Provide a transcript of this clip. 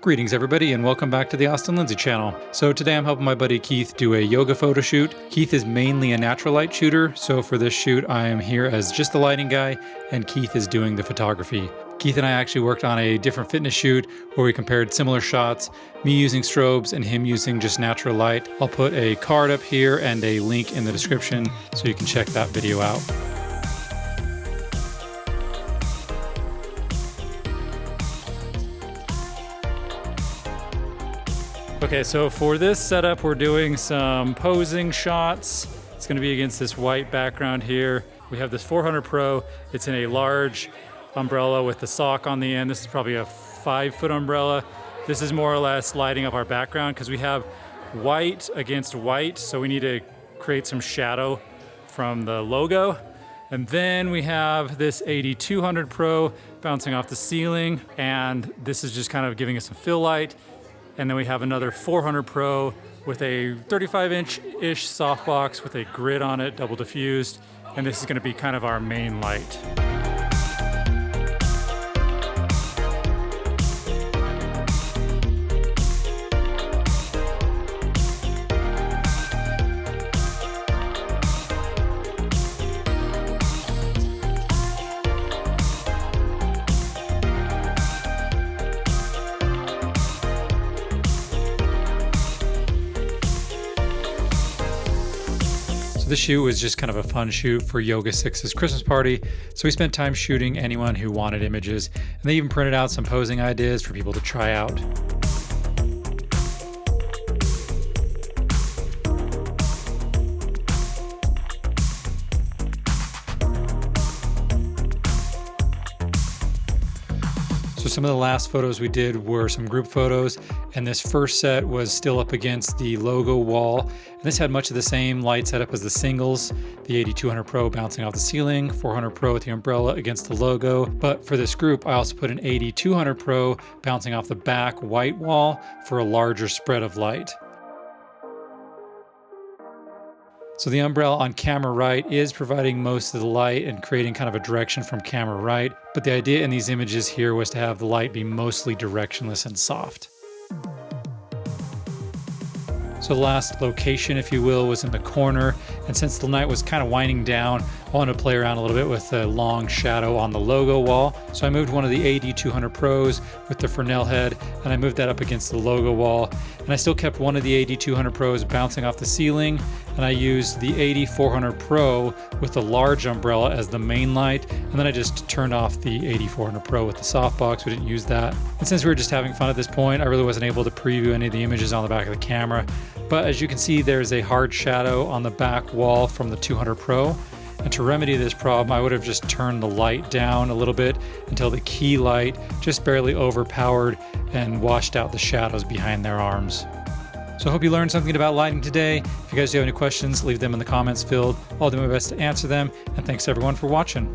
Greetings everybody and welcome back to the Austin Lindsay channel. So today I'm helping my buddy Keith do a yoga photo shoot. Keith is mainly a natural light shooter, so for this shoot I am here as just the lighting guy and Keith is doing the photography. Keith and I actually worked on a different fitness shoot where we compared similar shots, me using strobes and him using just natural light. I'll put a card up here and a link in the description so you can check that video out. Okay, so for this setup, we're doing some posing shots. It's gonna be against this white background here. We have this 400 Pro. It's in a large umbrella with the sock on the end. This is probably a 5-foot umbrella. This is more or less lighting up our background because we have white against white, so we need to create some shadow from the logo. And then we have this AD200 Pro bouncing off the ceiling, and this is just kind of giving us some fill light. And then we have another 400 Pro with a 35-inch-ish softbox with a grid on it, double diffused. And this is gonna be kind of our main light. This shoot was just kind of a fun shoot for YogaSix's Christmas party, so we spent time shooting anyone who wanted images, and they even printed out some posing ideas for people to try out. So some of the last photos we did were some group photos, and this first set was still up against the logo wall. And this had much of the same light setup as the singles, the AD200 Pro bouncing off the ceiling, 400 Pro with the umbrella against the logo. But for this group, I also put an AD200 Pro bouncing off the back white wall for a larger spread of light. So the umbrella on camera right is providing most of the light and creating kind of a direction from camera right, but the idea in these images here was to have the light be mostly directionless and soft. So the last location, if you will, was in the corner, and since the night was kind of winding down, I wanted to play around a little bit with the long shadow on the logo wall. So I moved one of the AD200 Pros with the Fresnel head, and I moved that up against the logo wall. And I still kept one of the AD200 Pros bouncing off the ceiling, and I used the AD400 Pro with the large umbrella as the main light, and then I just turned off the AD400 Pro with the softbox. We didn't use that. And since we were just having fun at this point, I really wasn't able to preview any of the images on the back of the camera. But as you can see, there's a hard shadow on the back wall from the 200 Pro. And to remedy this problem, I would have just turned the light down a little bit until the key light just barely overpowered and washed out the shadows behind their arms. So I hope you learned something about lighting today. If you guys do have any questions, leave them in the comments field. I'll do my best to answer them. And thanks everyone for watching.